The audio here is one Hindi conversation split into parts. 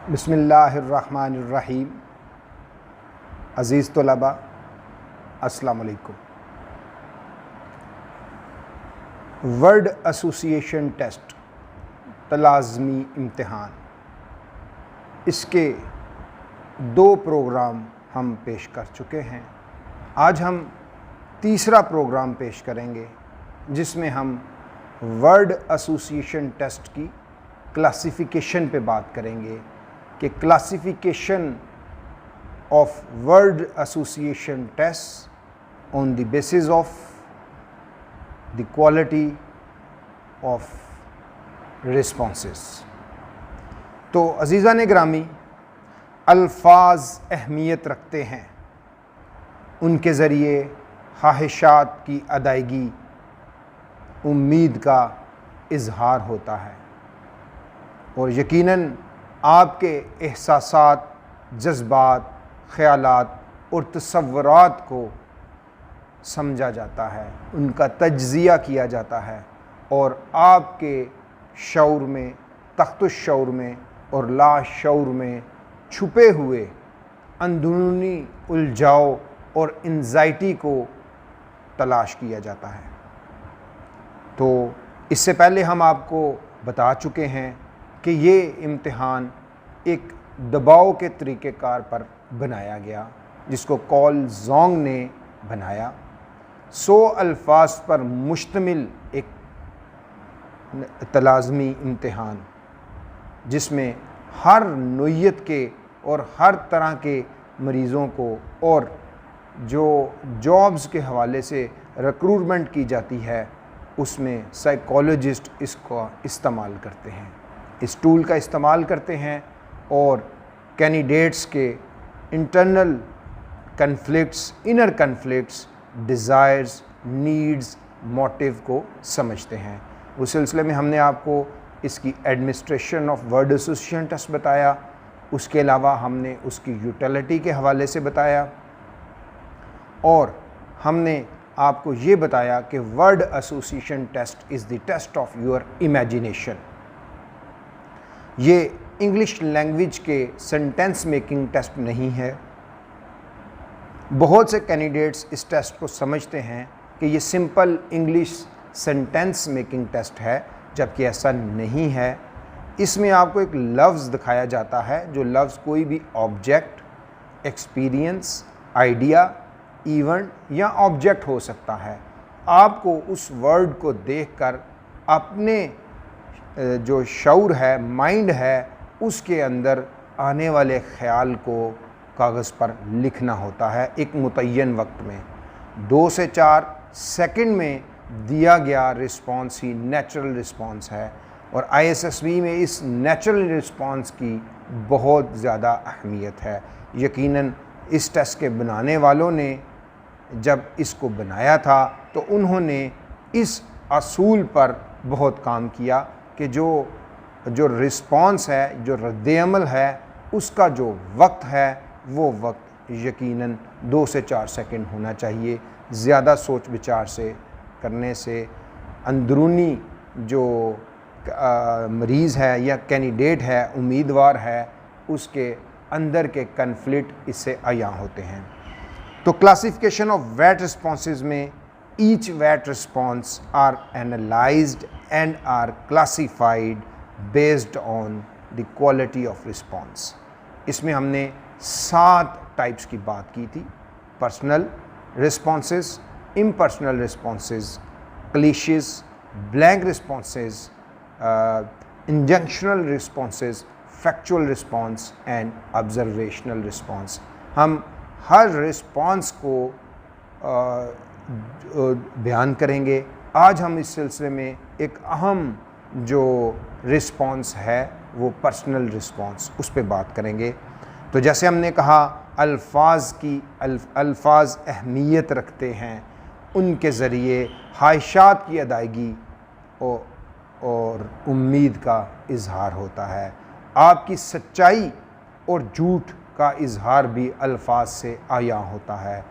बिस्मिल्लाहिर्रहमानिर्रहीम। अज़ीज़ तलबा, अस्सलाम वालेकुम। वर्ड एसोसिएशन टेस्ट तलाज़मी इम्तिहान, इसके 2 प्रोग्राम हम पेश कर चुके हैं। आज हम तीसरा प्रोग्राम पेश करेंगे जिसमें हम वर्ड एसोसिएशन टेस्ट की क्लासिफिकेशन पे बात करेंगे कि classification of word association test on the basis of the quality of responses. तो अज़ीज़ान गिरामी, अल्फाज अहमियत रखते हैं, उनके ज़रिए ख्वाहिशात की अदायगी, उम्मीद का इजहार होता है और यकीनन आपके एहसासात, जज्बात, ख़यालात और तसव्वुरात को समझा जाता है, उनका तज्ज़िया किया जाता है और आपके शऊर में, तख्तुश्शऊर में और लाशऊर में छुपे हुए अंदरूनी उलझाव और एंज़ाइटी को तलाश किया जाता है। तो इससे पहले हम आपको बता चुके हैं कि ये इम्तिहान एक दबाव के तरीक़ेकार पर बनाया गया जिसको कॉल जोंग ने बनाया। 100 अल्फाज पर मुश्तमिल एक तलाज़मी इम्तिहान जिसमें हर नोयत के और हर तरह के मरीज़ों को और जो जॉब्स के हवाले से रिक्रूटमेंट की जाती है उसमें साइकोलॉजिस्ट इसका इस्तेमाल करते हैं, इस टूल का इस्तेमाल करते हैं और कैंडिडेट्स के internal conflicts, inner conflicts, desires, needs, motive को समझते हैं। उस सिलसिले में हमने आपको इसकी administration of word association test बताया, उसके अलावा हमने उसकी यूटिलिटी के हवाले से बताया और हमने आपको ये बताया कि word association test is the test of your imagination. ये इंग्लिश लैंग्वेज के सेंटेंस मेकिंग टेस्ट नहीं है। बहुत से कैंडिडेट्स इस टेस्ट को समझते हैं कि ये simple English sentence making test है, जबकि ऐसा नहीं है। इसमें आपको एक लफ्ज़ दिखाया जाता है, जो लफ्ज़ कोई भी ऑब्जेक्ट, एक्सपीरियंस, आइडिया, इवेंट या ऑब्जेक्ट हो सकता है। आपको उस वर्ड को देखकर अपने जो शऊर है, माइंड है, उसके अंदर आने वाले ख़याल को कागज़ पर लिखना होता है एक मुतय्यन वक्त में। 2 से 4 सेकंड में दिया गया रिस्पॉन्स ही नेचुरल रिस्पॉन्स है और ISSB में इस नेचुरल रिस्पॉन्स की बहुत ज़्यादा अहमियत है। यकीनन इस टेस्ट के बनाने वालों ने जब इसको बनाया था तो उन्होंने इस असूल पर बहुत काम किया कि जो रिस्पॉन्स है, जो रद्द-ए-अमल है, उसका जो वक्त है वो वक्त यकीनन 2 से 4 सेकंड होना चाहिए। ज़्यादा सोच विचार से करने से अंदरूनी जो मरीज़ है या कैंडिडेट है, उम्मीदवार है, उसके अंदर के कन्फ्लिक्ट इससे आया होते हैं। तो क्लासिफिकेशन ऑफ वैट रिस्पॉन्सेज में ईच वैट response are analysed and are classified based on the quality of response. इसमें हमने 7 टाइप्स की बात की थी: personal responses, impersonal responses, clichés, blank responses, injunctional responses, factual response and observational response. हम हर रिस्पॉन्स को बयान करेंगे। आज हम इस सिलसिले में एक अहम जो रिस्पॉन्स है वो पर्सनल रिस्पॉन्स, उस पर बात करेंगे। तो जैसे हमने कहा अल्फाज अहमियत रखते हैं, उनके ज़रिए ख्वाहिशात की अदायगी और उम्मीद का इजहार होता है। आपकी सच्चाई और झूठ का इजहार भी अल्फाज से आया होता है।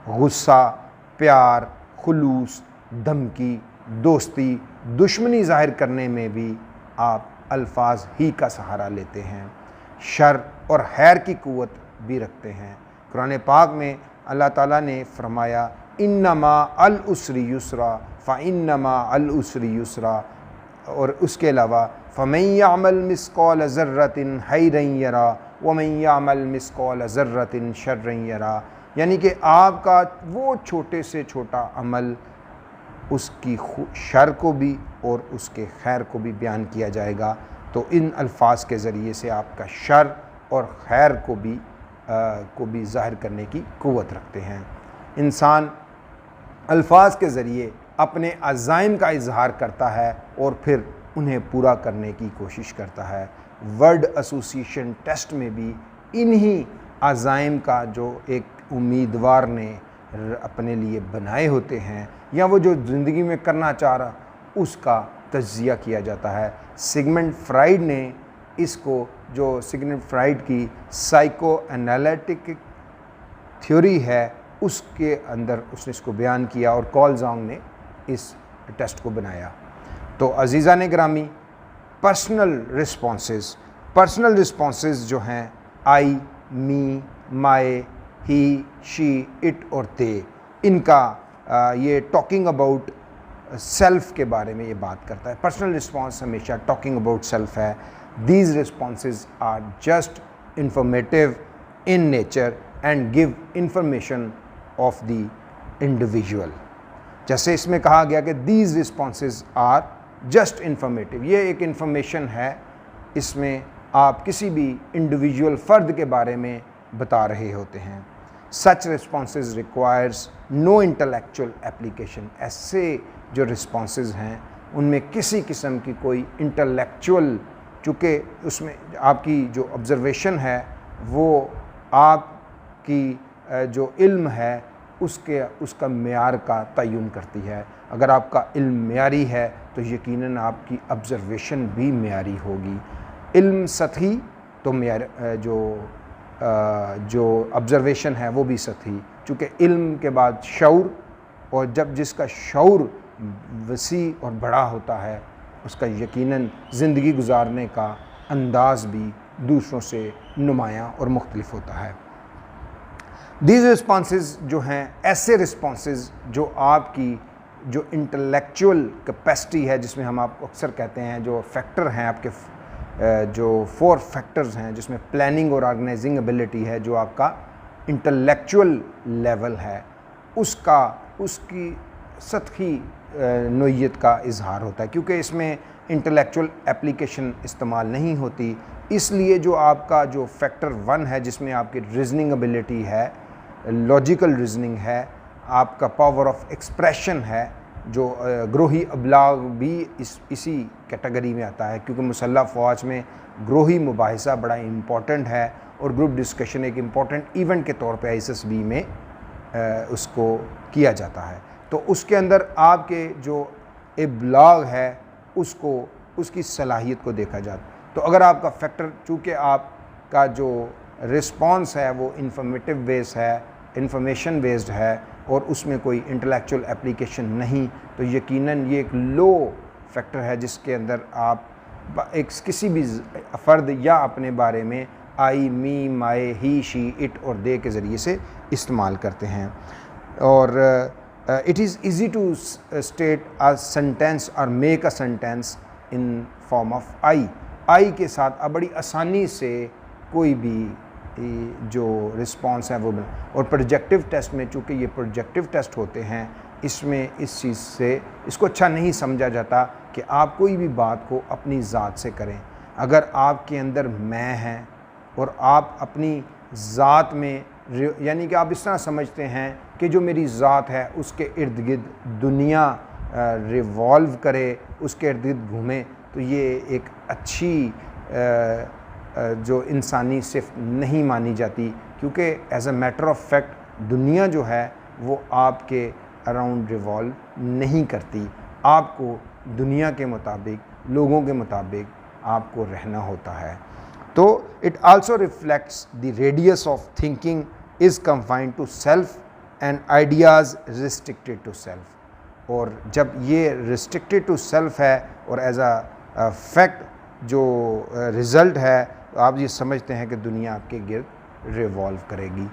गुस्सा, प्यार, खुलूस, धमकी, दोस्ती, दुश्मनी ज़ाहिर करने में भी आप अल्फाज ही का सहारा लेते हैं। शर और खैर की क़ुव्वत भी रखते हैं। कुरान पाक में अल्लाह ताला ने फरमाया इन्नमा अल उसरी युसरा फ़इन्नमा अल उसरी युसरा, और उसके अलावा फ़मन यअमल मिस्क़ाल ज़र्रतिन खैरन यरा वमन यअमल मिस्क़ाल ज़र्रतिन शर्रन यरा, यानी कि आपका वो छोटे से छोटा अमल उसकी शर को भी और उसके खैर को भी बयान किया जाएगा। तो इन अल्फाज के ज़रिए से आपका शर और खैर को भी ज़ाहिर करने की क़ुव्वत रखते हैं। इंसान अल्फाज के ज़रिए अपने अज़ाइम का इजहार करता है और फिर उन्हें पूरा करने की कोशिश करता है। वर्ड एसोसिएशन टेस्ट में भी इन्हीं अज़ाइम का जो एक उम्मीदवार ने अपने लिए बनाए होते हैं या वो जो ज़िंदगी में करना चाह रहा उसका तज्ज़िया किया जाता है। सिगमंड फ्राइड ने इसको, जो सिगमंड फ्राइड की साइको एनालिटिक थ्योरी है, उसके अंदर उसने इसको बयान किया और कॉल ज़ोंग ने इस टेस्ट को बनाया। तो अज़ीज़ा ने ग्रामी, पर्सनल रिस्पॉन्सेस जो हैं आई, me, my, he, she, it और दे, इनका ये टॉकिंग अबाउट सेल्फ के बारे में ये बात करता है। पर्सनल रिस्पॉन्स हमेशा टॉकिंग अबाउट सेल्फ है। These responses are just informative in nature and give information of the individual. जैसे इसमें कहा गया कि these responses are just informative, ये एक इंफॉर्मेशन है, इसमें आप किसी भी इंडिविजुअल फ़र्द के बारे में बता रहे होते हैं। Such responses requires no intellectual application, ऐसे जो रिस्पॉन्सेज हैं उनमें किसी किस्म की कोई इंटेलेक्चुअल, चूँकि उसमें आपकी जो ऑब्ज़र्वेशन है वो आपकी जो इल्म है उसका मेयार का तयन करती है। अगर आपका इल्म मेयारी है तो यकीनन आपकी ऑब्ज़र्वेशन भी मेयारी होगी। इल्म सतही तो मेयार जो ऑब्ज़र्वेशन है वो भी सतही, चूँकि इल्म के बाद शऊर, और जब जिसका शऊर वसी और बड़ा होता है उसका यकीनन ज़िंदगी गुजारने का अंदाज़ भी दूसरों से नुमायाँ और मुख्तलिफ होता है। दीज रिस्पॉन्सेज जो हैं, ऐसे रिस्पॉन्सेज जो आपकी जो इंटेलेक्चुअल कैपेसिटी है, जिसमें हम आपको अक्सर कहते हैं जो फैक्टर हैं आपके, जो 4 फैक्टर्स हैं, जिसमें प्लानिंग और ऑर्गेनाइजिंग एबिलिटी है, जो आपका इंटेलेक्चुअल लेवल है उसकी सतही नोयत का इजहार होता है। क्योंकि इसमें इंटेलेक्चुअल एप्लीकेशन इस्तेमाल नहीं होती, इसलिए जो आपका जो फैक्टर 1 है जिसमें आपकी रीजनिंग एबिलिटी है, लॉजिकल रीजनिंग है, आपका पावर ऑफ एक्सप्रेशन है, जो ग्रोही अबलाग भी इसी कैटेगरी में आता है। क्योंकि मुसल्लह फ़ौज में ग्रोही मुबाहिसा बड़ा इम्पॉर्टेंट है और ग्रुप डिस्कशन एक इम्पॉर्टेंट इवेंट के तौर पे ISSB में उसको किया जाता है। तो उसके अंदर आपके जो इबलाग है उसकी सलाहियत को देखा जाता है। तो अगर आपका फैक्टर, चूँकि आपका जो रिस्पॉन्स है वो इंफॉर्मेशन बेस्ड है और उसमें कोई इंटेलेक्चुअल एप्लीकेशन नहीं, तो यकीनन ये एक लो फैक्टर है जिसके अंदर आप एक किसी भी फ़र्द या अपने बारे में I, me, my, he, she, it और दे के ज़रिए से इस्तेमाल करते हैं। और it is easy to state a sentence और make a sentence in form of I के साथ अब बड़ी आसानी से कोई भी जो रिस्पॉन्स है वो और प्रोजेक्टिव टेस्ट में, चूँकि ये प्रोजेक्टिव टेस्ट होते हैं, इसमें इस चीज़ से इसको अच्छा नहीं समझा जाता कि आप कोई भी बात को अपनी ज़ात से करें। अगर आपके अंदर मैं है और आप अपनी ज़ात में, यानी कि आप इस तरह समझते हैं कि जो मेरी ज़ात है उसके इर्द गिर्द दुनिया रिवॉल्व करे, उसके इर्द गिर्द घूमे, तो ये एक अच्छी जो इंसानी सिफ़त नहीं मानी जाती। क्योंकि as a matter of fact दुनिया जो है वो आपके अराउंड रिवॉल्व नहीं करती। आपको दुनिया के मुताबिक, लोगों के मुताबिक आपको रहना होता है। तो it also reflects the radius of thinking is confined to self and ideas restricted to self. और जब ये रिस्ट्रिक्टेड टू सेल्फ है और एज अ फैक्ट जो रिज़ल्ट है तो आप ये समझते हैं कि दुनिया आपके गिर्द रिवॉल्व करेगी।